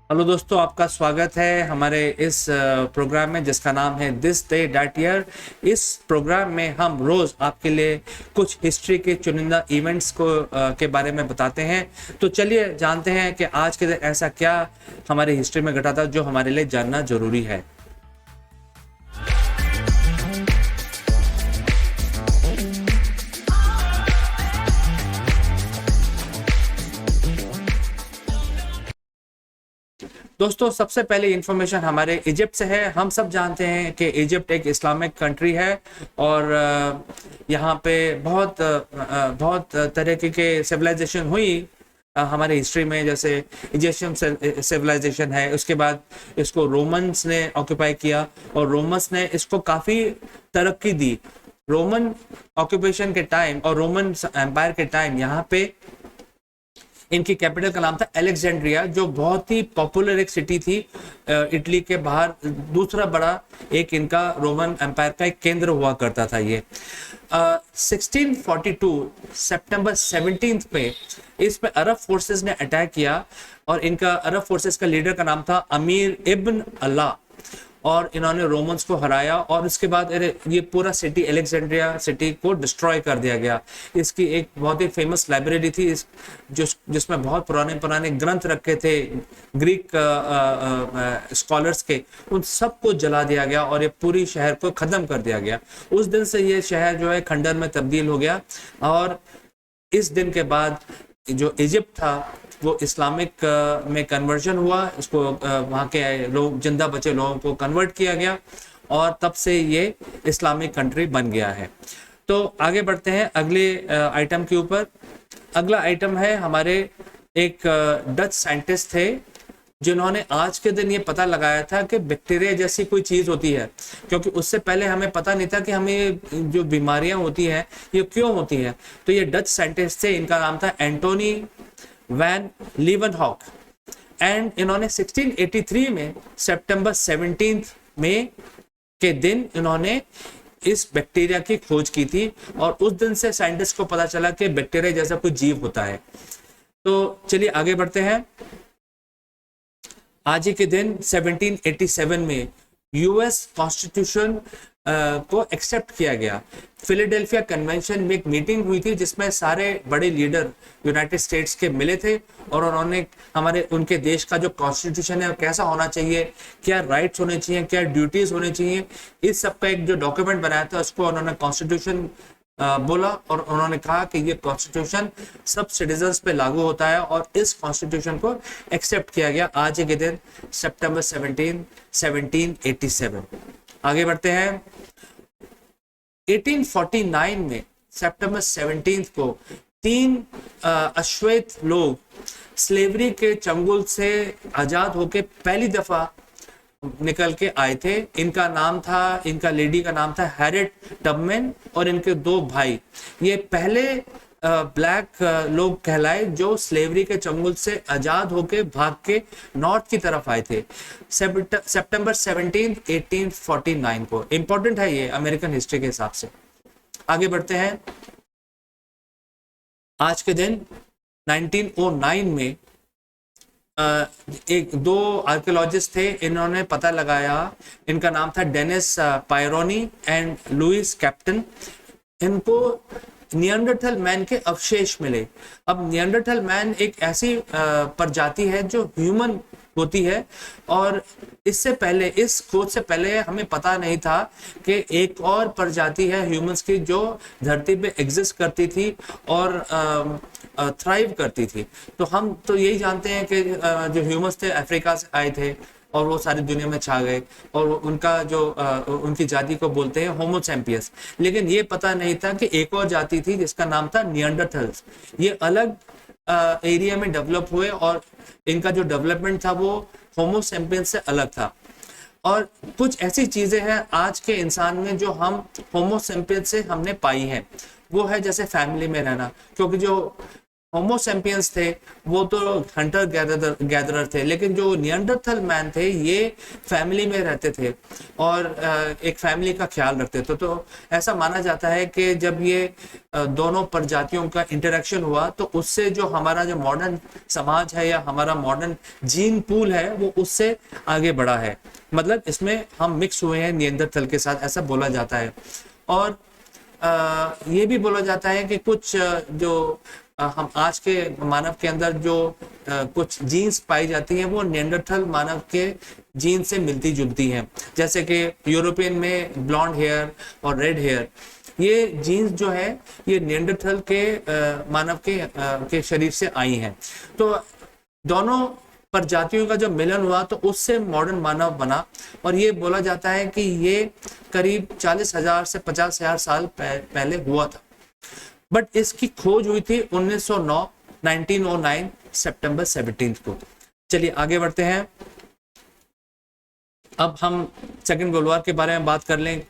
Hello दोस्तों, आपका स्वागत है हमारे इस प्रोग्राम में जिसका नाम है दिस डे दैट ईयर। इस प्रोग्राम में हम रोज आपके लिए कुछ हिस्ट्री के चुनिंदा इवेंट्स के बारे में बताते हैं। तो चलिए जानते हैं कि आज के दिन ऐसा क्या हमारी हिस्ट्री में घटा था जो हमारे लिए जानना जरूरी है। दोस्तों, सबसे पहले इंफॉर्मेशन हमारे इजिप्ट से है। हम सब जानते हैं कि इजिप्ट एक इस्लामिक कंट्री है और यहाँ पे बहुत तरीके के सिविलाइजेशन हुई हमारे हिस्ट्री में। जैसे इजिप्शियन सिविलाइजेशन है, उसके बाद इसको रोमन्स ने ऑक्यूपाई किया और रोमन्स ने इसको काफ़ी तरक्की दी। रोमन ऑक्यूपेशन के टाइम और रोमन एम्पायर के टाइम यहाँ पे इनकी कैपिटल का नाम था अलेक्जेंड्रिया, जो बहुत ही पॉपुलर एक सिटी थी। इटली के बाहर दूसरा बड़ा एक इनका रोमन एम्पायर का एक केंद्र हुआ करता था ये। 1642 सितंबर 17 पे इस पे अरब फोर्सेस ने अटैक किया और इनका अरब फोर्सेस का लीडर का नाम था अमीर इब्न अल्लाह, और इन्होंने रोमन्स को हराया और उसके बाद ये पूरा सिटी अलेक्जेंड्रिया सिटी को डिस्ट्रॉय कर दिया गया। इसकी एक बहुत ही फेमस लाइब्रेरी थी जिसमें बहुत पुराने पुराने ग्रंथ रखे थे ग्रीक स्कॉलर्स के, उन सबको जला दिया गया और ये पूरी शहर को ख़त्म कर दिया गया। उस दिन से ये शहर जो है खंडर में तब्दील हो गया और इस दिन के बाद जो इजिप्ट था वो इस्लामिक में कन्वर्जन हुआ। इसको वहाँ के लोग, जिंदा बचे लोगों को कन्वर्ट किया गया और तब से ये इस्लामिक कंट्री बन गया है। तो आगे बढ़ते हैं अगले आइटम के ऊपर। अगला आइटम है हमारे एक डच साइंटिस्ट थे जिन्होंने आज के दिन ये पता लगाया था कि बैक्टीरिया जैसी कोई चीज होती है, क्योंकि उससे पहले हमें पता नहीं था कि हमें जो बीमारियां होती हैं ये क्यों होती हैं। तो ये डच साइंटिस्ट थे, इनका नाम था एंटोनी वैन लीवनहॉक एंड इन्होंने 1683 में सितंबर 17 में के दिन इन्होंने इस बैक्टीरिया की खोज की थी और उस दिन से साइंटिस्ट को पता चला कि बैक्टीरिया जैसा कोई जीव होता है। तो चलिए आगे बढ़ते हैं। आज ही के दिन 1787 में यूएस कॉन्स्टिट्यूशन को एक्सेप्ट किया गया। फिलाडेल्फिया कन्वेंशन में एक मीटिंग हुई थी जिसमें सारे बड़े लीडर यूनाइटेड स्टेट्स के मिले थे और उन्होंने उनके देश का जो कॉन्स्टिट्यूशन है कैसा होना चाहिए, क्या राइट्स होने चाहिए, क्या ड्यूटीज होने चाहिए, इस सब का एक जो डॉक्यूमेंट बनाया था उसको उन्होंने कॉन्स्टिट्यूशन बोला। और उन्होंने कहा कि ये कॉन्स्टिट्यूशन सब सिटीजन्स पे लागू होता है और इस कॉन्स्टिट्यूशन को एक्सेप्ट किया गया आज के दिन सितंबर 17 1787। आगे बढ़ते हैं। 1849 में सितंबर 17 को 3 अश्वेत लोग स्लेवरी के चंगुल से आजाद होकर पहली दफा निकल के आए थे। इनका लेडी का नाम था हैरिट टबमैन और इनके 2 भाई। ये पहले ब्लैक लोग कहलाए जो स्लेवरी के चंगुल से आजाद होके भाग के नॉर्थ की तरफ आए थे सितंबर 17 1849 को। इंपॉर्टेंट है ये अमेरिकन हिस्ट्री के हिसाब से। आगे बढ़ते हैं। आज के दिन 1909 में एक 2 आर्कियोलॉजिस्ट थे, इन्होंने पता लगाया। इनका नाम था डेनिस पायरोनी एंड लुइस कैप्टन। इनको नियंडरथल मैन के अवशेष मिले। अब नियंडरथल मैन एक ऐसी प्रजाति है जो ह्यूमन होती है और इससे पहले, इस खोज से पहले हमें पता नहीं था कि एक और प्रजाति है ह्यूमंस की जो धरती पे एग्जिस्ट करती थी और थ्राइव करती थी। तो हम तो यही जानते हैं कि जो ह्यूमंस थे अफ्रीका से आए थे और वो सारी दुनिया में छा गए और उनका जो उनकी जाति को बोलते हैं होमो सैम्पियस। लेकिन ये पता नहीं था कि एक और जाति थी जिसका नाम था नियंडरथल्स। ये अलग एरिया में डेवलप हुए और इनका जो डेवलपमेंट था वो होमो सैम्पियंस से अलग था। और कुछ ऐसी चीजें हैं आज के इंसान में जो हम होमो सैम्पियंस से हमने पाई हैं। वो है जैसे फैमिली में रहना, क्योंकि जो होमोसेपियंस थे वो तो हंटर गैदरर थे, लेकिन जो नियंडरथल मैन थे ये फैमिली में रहते थे और एक फैमिली का ख्याल रखते थे। तो ऐसा माना जाता है कि जब ये दोनों प्रजातियों का इंटरेक्शन हुआ तो उससे जो हमारा जो मॉडर्न समाज है या हमारा मॉडर्न जीन पूल है वो उससे आगे बढ़ा है। मतलब इसमें हम मिक्स हुए हैं नियंडरथल के साथ, ऐसा बोला जाता है। और ये भी बोला जाता है कि कुछ जो हम आज के मानव के अंदर जो कुछ जीन्स पाई जाती हैं वो नियंडरथल मानव के जीन से मिलती जुलती हैं, जैसे कि यूरोपियन में ब्लॉन्ड हेयर और रेड हेयर, ये जीन्स जो है ये नियंडरथल के मानव के शरीर से आई हैं। तो दोनों प्रजातियों का जो मिलन हुआ तो उससे मॉडर्न मानव बना और ये बोला जाता है कि ये करीब 40,000 से 50,000 साल पहले हुआ था। बट इसकी खोज हुई थी 1909 सितंबर 17 को। चलिए आगे बढ़ते हैं। अब हम सेकेंड वर्ल्ड वॉर के बारे में बात कर लें।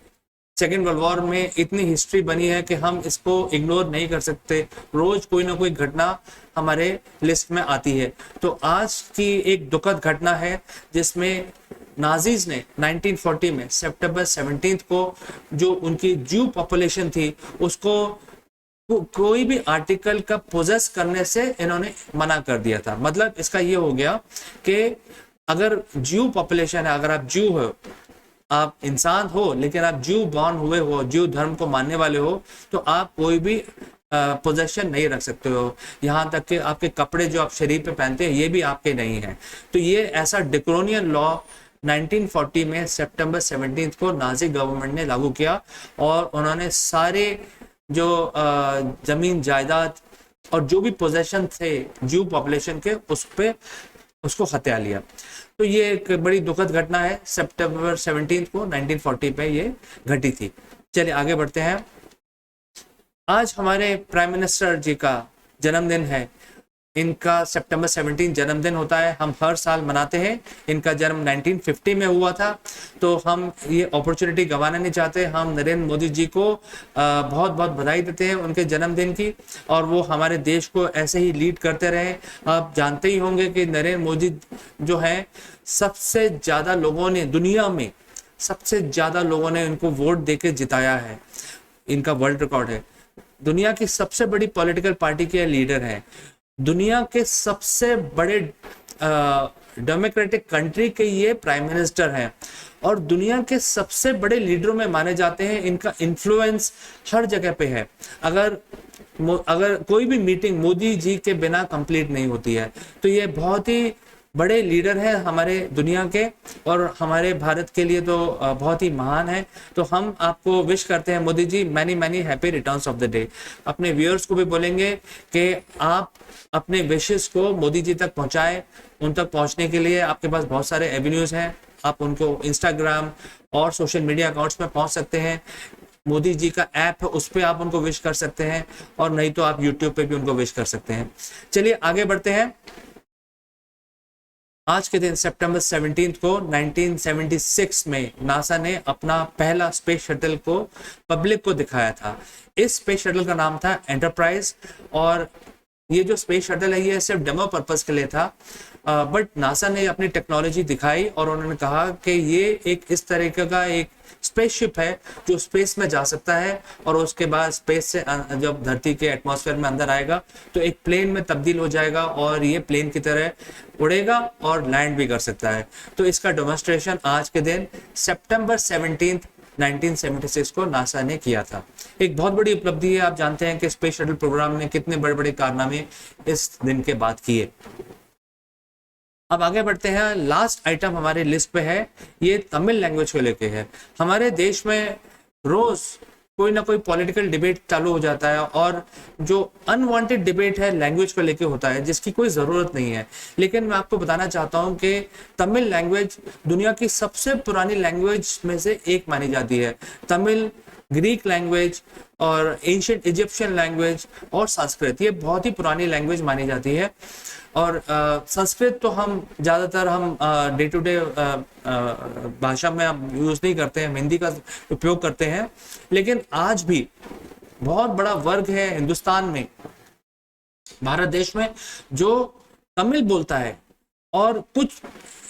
सेकेंड वर्ल्ड वॉर में इतनी हिस्ट्री बनी है कि हम इसको इग्नोर नहीं कर सकते, रोज कोई ना कोई घटना हमारे लिस्ट में आती है। तो आज की एक दुखद घटना है जिसमें नाजीज ने 1940 में सितंबर 17 को जो उनकी ज्यू पॉपुलेशन थी उसको कोई भी आर्टिकल का पोजेस करने से इन्होंने मना कर दिया था। मतलब इसका ये हो गया कि अगर ज्यू पॉपुलेशन है, अगर आप ज्यू हो, आप इंसान हो लेकिन आप ज्यू बॉर्न हुए हो, ज्यू धर्म को मानने वाले हो, तो आप कोई भी पोजेशन नहीं रख सकते हो। यहाँ तक कि आपके कपड़े जो आप शरीर पे पहनते हैं ये भी आपके नहीं है। तो ये ऐसा ड्रैकोनियन लॉ 1940 में सितंबर 17 को नाजी गवर्नमेंट ने लागू किया और उन्होंने सारे जो जमीन जायदाद और जो भी पोजेशन थे ज्यू पॉपुलेशन के उसको हत्या लिया। तो ये एक बड़ी दुखद घटना है, सितंबर 17 को 1940 पे ये घटी थी। चलिए आगे बढ़ते हैं। आज हमारे प्राइम मिनिस्टर जी का जन्मदिन है। इनका सितंबर 17 जन्मदिन होता है, हम हर साल मनाते हैं। इनका जन्म 1950 में हुआ था। तो हम ये अपॉर्चुनिटी गंवाना नहीं चाहते। हम नरेंद्र मोदी जी को बहुत बहुत बधाई देते हैं उनके जन्मदिन की, और वो हमारे देश को ऐसे ही लीड करते रहे। आप जानते ही होंगे कि नरेंद्र मोदी जो है सबसे ज़्यादा लोगों ने दुनिया में, सबसे ज़्यादा लोगों ने इनको वोट देके जिताया है। इनका वर्ल्ड रिकॉर्ड है। दुनिया की सबसे बड़ी पॉलिटिकल पार्टी के लीडर हैं। दुनिया के सबसे बड़े डेमोक्रेटिक कंट्री के ये प्राइम मिनिस्टर हैं और दुनिया के सबसे बड़े लीडरों में माने जाते हैं। इनका इन्फ्लुएंस हर जगह पे है। अगर कोई भी मीटिंग मोदी जी के बिना कंप्लीट नहीं होती है। तो ये बहुत ही बड़े लीडर हैं हमारे दुनिया के, और हमारे भारत के लिए तो बहुत ही महान है। तो हम आपको विश करते हैं Modi ji, many many happy returns of the day. अपने व्यूअर्स को भी बोलेंगे कि आप अपने विशेस को मोदी जी तक पहुंचाएं। उन तक पहुंचने के लिए आपके पास बहुत सारे एवेन्यूज हैं। आप उनको इंस्टाग्राम और सोशल मीडिया अकाउंट्स में पहुंच सकते हैं। मोदी जी का ऐप है, उस पर आप उनको विश कर सकते हैं, और नहीं तो आप यूट्यूब पे भी उनको विश कर सकते हैं। चलिए आगे बढ़ते हैं। आज के दिन सितंबर 17 को 1976 में नासा ने अपना पहला स्पेस शटल को पब्लिक को दिखाया था। इस स्पेस शटल का नाम था एंटरप्राइज, और ये जो स्पेस शटल है ये सिर्फ डेमो पर्पस के लिए था। बट नासा ने अपनी टेक्नोलॉजी दिखाई और उन्होंने कहा कि ये एक इस तरीके का एक स्पेसशिप है जो स्पेस में जा सकता है, और उसके बाद स्पेस से जब धरती के एटमॉस्फेयर में अंदर आएगा तो एक प्लेन में तब्दील हो जाएगा और ये प्लेन की तरह उड़ेगा और लैंड भी कर सकता है। तो इसका डेमोन्स्ट्रेशन आज के दिन सितंबर 17 1976 को नासा ने किया था। एक बहुत बड़ी उपलब्धि है। आप जानते हैं कि स्पेस शटल प्रोग्राम ने कितने बड़े बड़े कारनामे इस दिन के बाद किए। अब आगे बढ़ते हैं। लास्ट आइटम हमारे लिस्ट पे है, ये तमिल लैंग्वेज को लेके है। हमारे देश में रोज कोई ना कोई पॉलिटिकल डिबेट चालू हो जाता है, और जो अनवांटेड डिबेट है लैंग्वेज को लेके होता है जिसकी कोई ज़रूरत नहीं है। लेकिन मैं आपको बताना चाहता हूं कि तमिल लैंग्वेज दुनिया की सबसे पुरानी लैंग्वेज में से एक मानी जाती है। तमिल, ग्रीक लैंग्वेज और एंशिएंट इजिप्शियन लैंग्वेज और संस्कृत, ये बहुत ही पुरानी लैंग्वेज मानी जाती है। और संस्कृत तो हम ज़्यादातर हम डे टू डे भाषा में हम यूज़ नहीं करते हैं, हिंदी का उपयोग करते हैं। लेकिन आज भी बहुत बड़ा वर्ग है हिंदुस्तान में भारत देश में जो तमिल बोलता है, और कुछ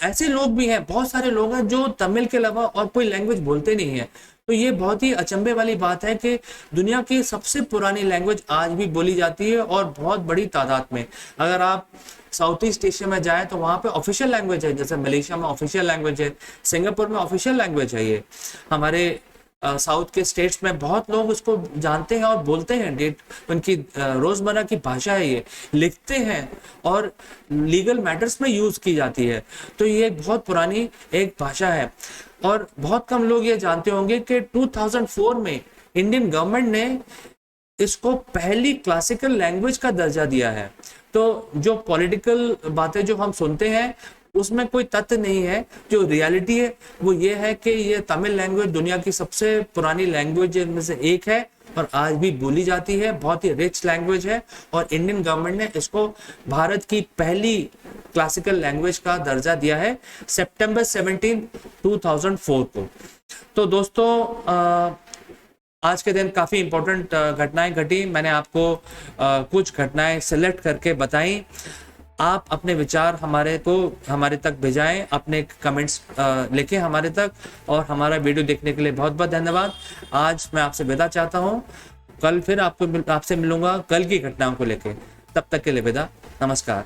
ऐसे लोग भी हैं, बहुत सारे लोग हैं जो तमिल के अलावा और कोई लैंग्वेज बोलते नहीं है। तो ये बहुत ही अचंभे वाली बात है कि दुनिया की सबसे पुरानी लैंग्वेज आज भी बोली जाती है और बहुत बड़ी तादाद में। अगर आप साउथ ईस्ट एशिया में जाएं तो वहाँ पे ऑफिशियल लैंग्वेज है, जैसे मलेशिया में ऑफिशियल लैंग्वेज है, सिंगापुर में ऑफिशियल लैंग्वेज है। ये हमारे साउथ के स्टेट्स में बहुत लोग उसको जानते हैं और बोलते हैं। डेट उनकी रोजमर्रा की भाषा है, ये लिखते हैं और लीगल मैटर्स में यूज की जाती है। तो ये एक बहुत पुरानी एक भाषा है। और बहुत कम लोग ये जानते होंगे कि 2004 में इंडियन गवर्नमेंट ने इसको पहली क्लासिकल लैंग्वेज का दर्जा दिया है। तो जो पॉलिटिकल बातें जो हम सुनते हैं उसमें कोई तथ्य नहीं है, जो रियलिटी है वो ये है कि ये तमिल लैंग्वेज दुनिया की सबसे पुरानी लैंग्वेज में से एक है और आज भी बोली जाती है, बहुत ही रिच लैंग्वेज है। और इंडियन गवर्नमेंट ने इसको भारत की पहली क्लासिकल लैंग्वेज का दर्जा दिया है सितंबर 17, 2004 को। तो दोस्तों आज के दिन काफ़ी इंपॉर्टेंट घटनाएं घटी। मैंने आपको कुछ घटनाएं सिलेक्ट करके बताई। आप अपने विचार हमारे तक भेजाएं, अपने कमेंट्स लेके हमारे तक। और हमारा वीडियो देखने के लिए बहुत बहुत धन्यवाद। आज मैं आपसे विदा चाहता हूं। कल फिर आपसे मिलूंगा कल की घटनाओं को लेके। तब तक के लिए विदा, नमस्कार।